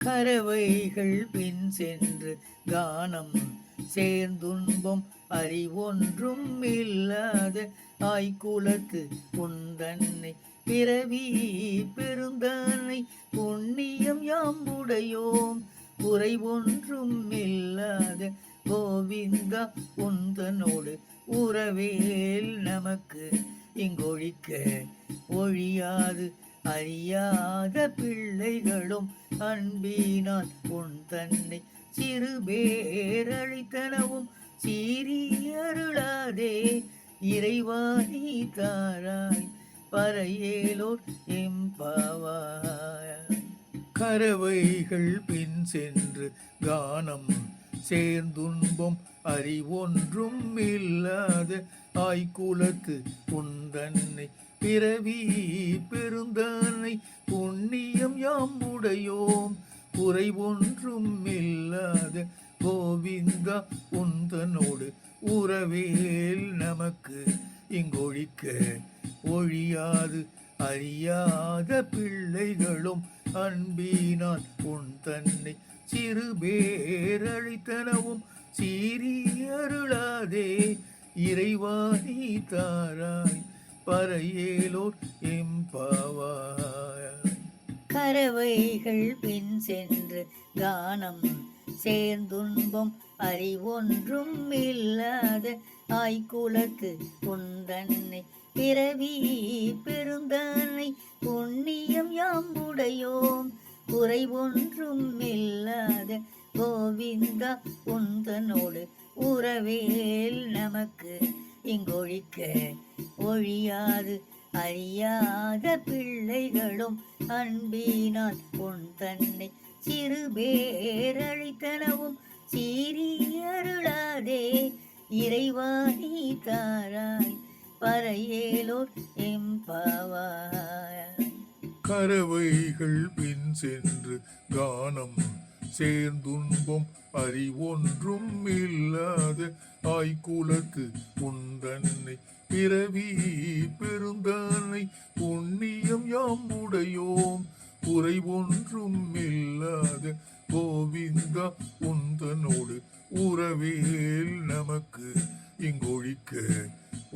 கரவைகள் பின் சென்று கானம் சேர்ந்துன்பம் அறிவொன்றும் இல்லாத ஆய்குலத்து உந்தன்னை பிறவி பெருந்தன்னை புண்ணியம் யாம்புடையோம் குறைவொன்றும் இல்லாத கோவிந்தா உந்தனோடு உறவேல் நமக்கு இங்கொழிக்க ஒழியாது அறியாத பிள்ளைகளும் அன்பினால் உன் தன்னை சிறு பேரழித்தனவும் சீரியருளாதே இறைவாணி தாராய் பறையேலோர் எம்பாவாய். கரவைகள் பின் சென்று கானம் சேர்ந்துன்பம் அறிவொன்றும் இல்லாத ஆய்குலத்து உந்தன்னை பிறவி பெருந்தன்னை புண்ணியம் யாம்புடையோம் குறைவொன்றும் இல்லாத கோவிந்தா உந்தனோடு உறவேல் நமக்கு இங்கொழிக்க ஒழியாது அறியாத பிள்ளைகளும் அன்பினால் உன் தன்னை சிறு பேரழித்தனவும் சீரியருளாதே இறைவாணி தாராய் பறையேலோர் எம்பாவாய். கரவைகள் பின் சென்று கானம் சேர்ந்துன்பம் அறிவொன்றும் இல்லாத ஆய்குலத்து உந்தன்னை பிறவி பெருந்தன்னை புண்ணியம் யாம்புடையோம் குறைவொன்றும் இல்லாத கோவிந்தா உந்தனோடு உறவேல் நமக்கு இங்கொழிக்க ஒழியாது அறியாத பிள்ளைகளும் அன்பினால் உன் தன்னை சிறு பேரழித்தனவும் சீரியருளாதே இறைவாணி தாராய் பறையேலோர் எம்பாவாய். கரவைகள் பின் சென்று கானம் சேர்ந்துன்பம் அறிவொன்றும் இல்லாத ஆய்குலத்து உந்தன்னை பிறவி பெருந்தன்னை புண்ணியம் யாம்புடையோம் குறைவொன்றும் இல்லாத கோவிந்தா உந்தனோடு உறவேல் நமக்கு இங்கொழிக்க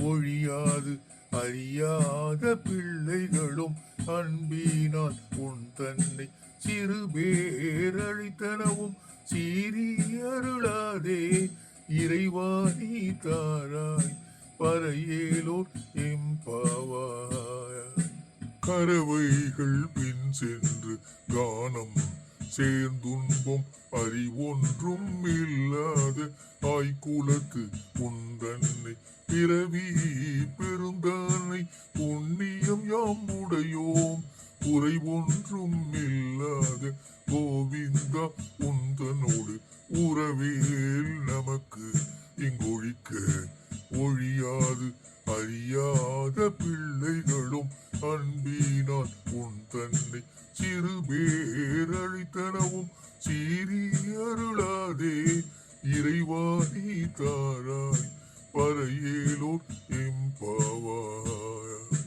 ஒழியாது அறியாத பிள்ளைகளும் அன்பினால் உன் தன்னை சிறு பேரழித்தனவும் சீரியருளாதே இறைவாணி தாராய் பறையேலோர் எம்பாவாய். கரவைகள் பின் சென்று கானம் சேர்ந்துன்பம் அறிவொன்றும் இல்லாத ஆய்குலத்து உந்தன்னை பிறவி பெருந்தன்னை புண்ணியம் யாம்புடையோம் குறைவொன்றும் இல்லாத கோவிந்தா உந்தனோடு உறவேல் நமக்கு இங்கொழிக்க ஒழியாது அறியாத பிள்ளைகளும் அன்பினால் உன் தன்னை சிறு பேரழித்தனவும் சீரியருளாதே இறைவாணி தாராய் பறையேலோர் எம்பாவாய்.